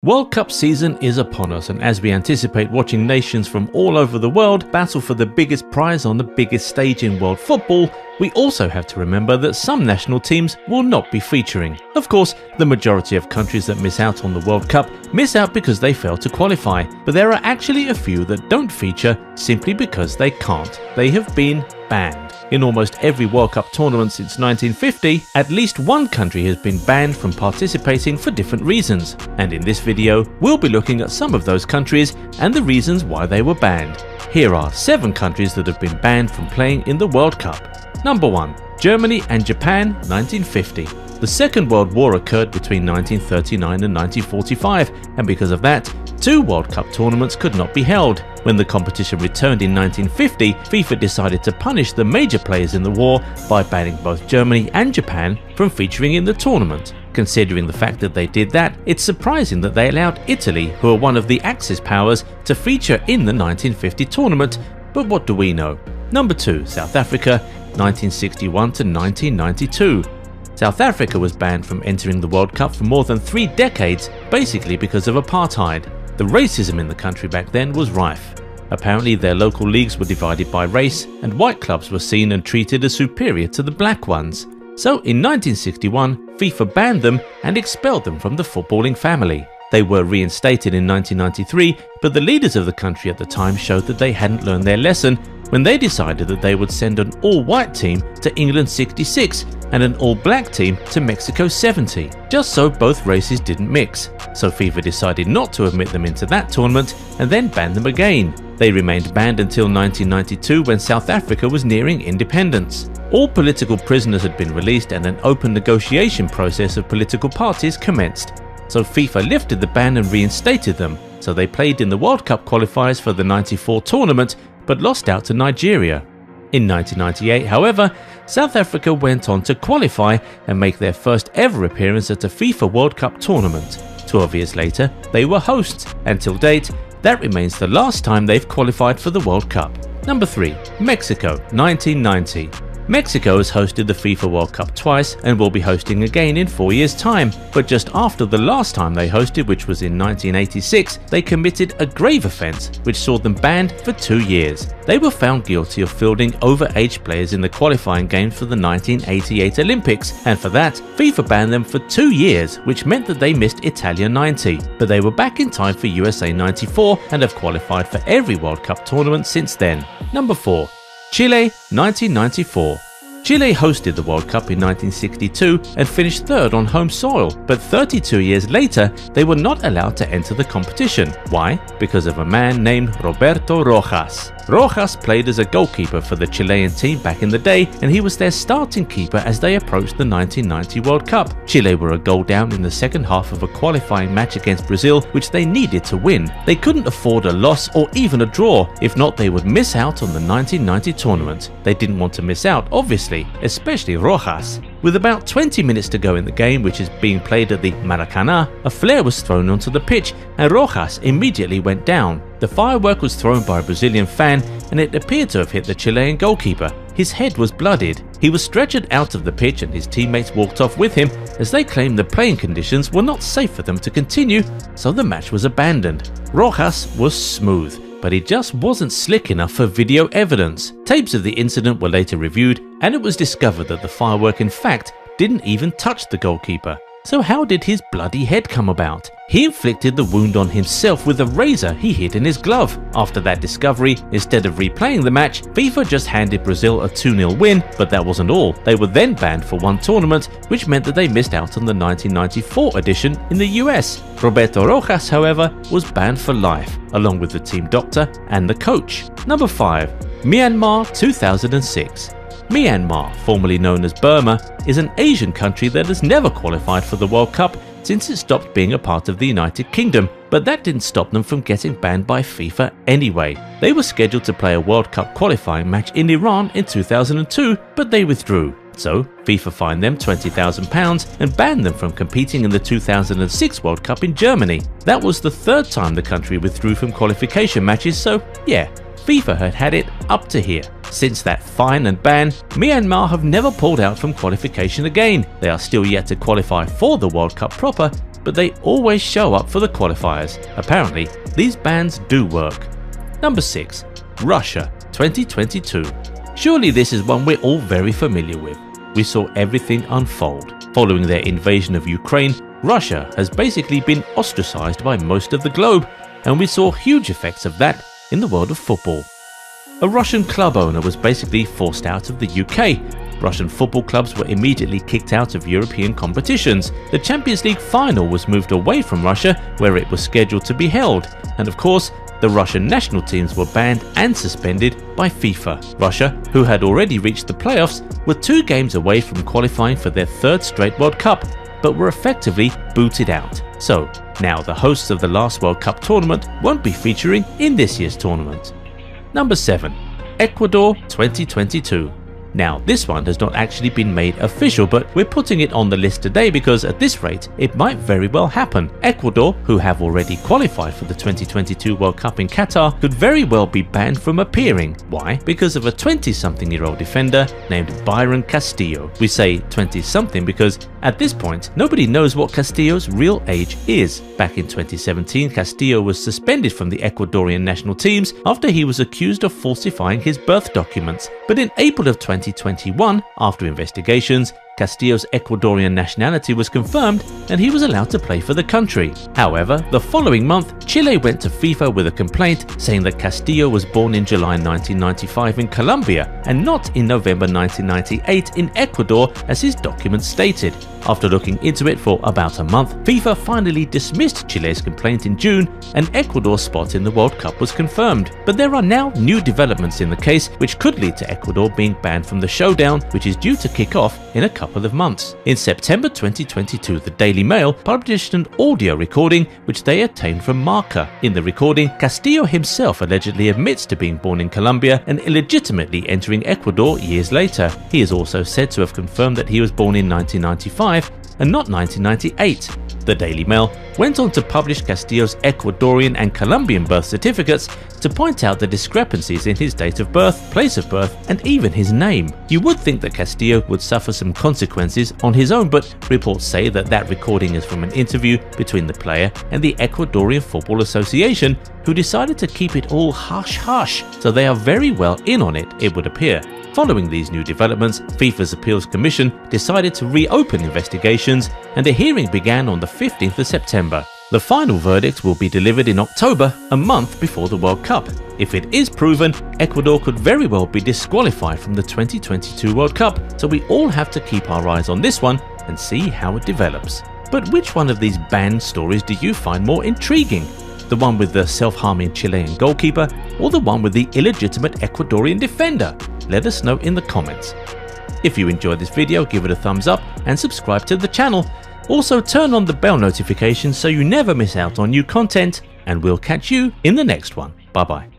World Cup season is upon us, and as we anticipate watching nations from all over the world battle for the biggest prize on the biggest stage in world football, we also have to remember that some national teams will not be featuring. Of course, the majority of countries that miss out on the World Cup miss out because they fail to qualify, but there are actually a few that don't feature simply because they can't. They have been banned. In almost every World Cup tournament since 1950, at least one country has been banned from participating for different reasons, and in this video we'll be looking at some of those countries and the reasons why they were banned. Here are 7 countries that have been banned from playing in the World Cup. Number 1. Germany and Japan, 1950. The Second World War occurred between 1939 and 1945, and because of that, 2 World Cup tournaments could not be held. When the competition returned in 1950, FIFA decided to punish the major players in the war by banning both Germany and Japan from featuring in the tournament. Considering the fact that they did that, it's surprising that they allowed Italy, who are one of the Axis powers, to feature in the 1950 tournament, but what do we know? Number 2. South Africa, 1961 to 1992. South Africa was banned from entering the World Cup for more than 3 decades, basically because of apartheid. The racism in the country back then was rife. Apparently their local leagues were divided by race, and white clubs were seen and treated as superior to the black ones. So in 1961, FIFA banned them and expelled them from the footballing family. They were reinstated in 1993, but the leaders of the country at the time showed that they hadn't learned their lesson when they decided that they would send an all-white team to England 66 and an all-black team to Mexico 70, just so both races didn't mix. So FIFA decided not to admit them into that tournament and then banned them again. They remained banned until 1992 when South Africa was nearing independence. All political prisoners had been released and an open negotiation process of political parties commenced. So FIFA lifted the ban and reinstated them, so they played in the World Cup qualifiers for the 94 tournament but lost out to Nigeria. In 1998, however, South Africa went on to qualify and make their first ever appearance at a FIFA World Cup tournament. 12 years later, they were hosts, and till date, that remains the last time they've qualified for the World Cup. Number 3. Mexico, 1990. Mexico has hosted the FIFA World Cup twice and will be hosting again in 4 years' time, but just after the last time they hosted, which was in 1986, they committed a grave offence which saw them banned for 2 years. They were found guilty of fielding overage players in the qualifying games for the 1988 Olympics, and for that, FIFA banned them for 2 years, which meant that they missed Italia 90, but they were back in time for USA 94 and have qualified for every World Cup tournament since then. Number 4. Chile, 1994. Chile hosted the World Cup in 1962 and finished 3rd on home soil, but 32 years later they were not allowed to enter the competition. Why? Because of a man named Roberto Rojas. Rojas played as a goalkeeper for the Chilean team back in the day, and he was their starting keeper as they approached the 1990 World Cup. Chile were a goal down in the second half of a qualifying match against Brazil, which they needed to win. They couldn't afford a loss or even a draw, if not they would miss out on the 1990 tournament. They didn't want to miss out, obviously, especially Rojas. With about 20 minutes to go in the game, which is being played at the Maracanã, a flare was thrown onto the pitch and Rojas immediately went down. The firework was thrown by a Brazilian fan and it appeared to have hit the Chilean goalkeeper. His head was blooded. He was stretchered out of the pitch and his teammates walked off with him as they claimed the playing conditions were not safe for them to continue, so the match was abandoned. Rojas was smooth, but he just wasn't slick enough for video evidence. Tapes of the incident were later reviewed and it was discovered that the firework in fact didn't even touch the goalkeeper. So how did his bloody head come about? He inflicted the wound on himself with a razor he hid in his glove. After that discovery, instead of replaying the match, FIFA just handed Brazil a 2-0 win, but that wasn't all. They were then banned for 1 tournament, which meant that they missed out on the 1994 edition in the US. Roberto Rojas, however, was banned for life, along with the team doctor and the coach. Number 5. Myanmar, 2006. Myanmar, formerly known as Burma, is an Asian country that has never qualified for the World Cup since it stopped being a part of the United Kingdom, but that didn't stop them from getting banned by FIFA anyway. They were scheduled to play a World Cup qualifying match in Iran in 2002, but they withdrew. So FIFA fined them £20,000 and banned them from competing in the 2006 World Cup in Germany. That was the 3rd time the country withdrew from qualification matches, so yeah, FIFA had it up to here. Since that fine and ban, Myanmar have never pulled out from qualification again. They are still yet to qualify for the World Cup proper, but they always show up for the qualifiers. Apparently, these bans do work. Number 6. Russia 2022. Surely this is one we're all very familiar with. We saw everything unfold. Following their invasion of Ukraine, Russia has basically been ostracized by most of the globe, and we saw huge effects of that in the world of football. A Russian club owner was basically forced out of the UK. Russian football clubs were immediately kicked out of European competitions. The Champions League final was moved away from Russia, where it was scheduled to be held. And of course, the Russian national teams were banned and suspended by FIFA. Russia, who had already reached the playoffs, were 2 games away from qualifying for their 3rd straight World Cup, but were effectively booted out. So, now the hosts of the last World Cup tournament won't be featuring in this year's tournament. Number 7. Ecuador 2022. Now, this one has not actually been made official, but we're putting it on the list today because at this rate, it might very well happen. Ecuador, who have already qualified for the 2022 World Cup in Qatar, could very well be banned from appearing. Why? Because of a 20-something-year-old defender named Byron Castillo. We say 20-something because at this point, nobody knows what Castillo's real age is. Back in 2017, Castillo was suspended from the Ecuadorian national teams after he was accused of falsifying his birth documents. But in April of 2021, after investigations, Castillo's Ecuadorian nationality was confirmed and he was allowed to play for the country. However, the following month, Chile went to FIFA with a complaint saying that Castillo was born in July 1995 in Colombia and not in November 1998 in Ecuador as his documents stated. After looking into it for about a month, FIFA finally dismissed Chile's complaint in June and Ecuador's spot in the World Cup was confirmed. But there are now new developments in the case which could lead to Ecuador being banned from the showdown, which is due to kick off in a couple of months. In September 2022, the Daily Mail published an audio recording which they obtained from Marca. In the recording, Castillo himself allegedly admits to being born in Colombia and illegitimately entering Ecuador years later. He is also said to have confirmed that he was born in 1995 and not 1998. The Daily Mail went on to publish Castillo's Ecuadorian and Colombian birth certificates to point out the discrepancies in his date of birth, place of birth, and even his name. You would think that Castillo would suffer some consequences on his own, but reports say that that recording is from an interview between the player and the Ecuadorian Football Association, who decided to keep it all hush-hush, so they are very well in on it, it would appear. Following these new developments, FIFA's Appeals Commission decided to reopen investigations and a hearing began on the 15th of September. The final verdict will be delivered in October, a month before the World Cup. If it is proven, Ecuador could very well be disqualified from the 2022 World Cup, so we all have to keep our eyes on this one and see how it develops. But which one of these banned stories do you find more intriguing? The one with the self-harming Chilean goalkeeper or the one with the illegitimate Ecuadorian defender? Let us know in the comments. If you enjoyed this video, give it a thumbs up and subscribe to the channel. Also turn on the bell notification so you never miss out on new content, and we'll catch you in the next one. Bye bye.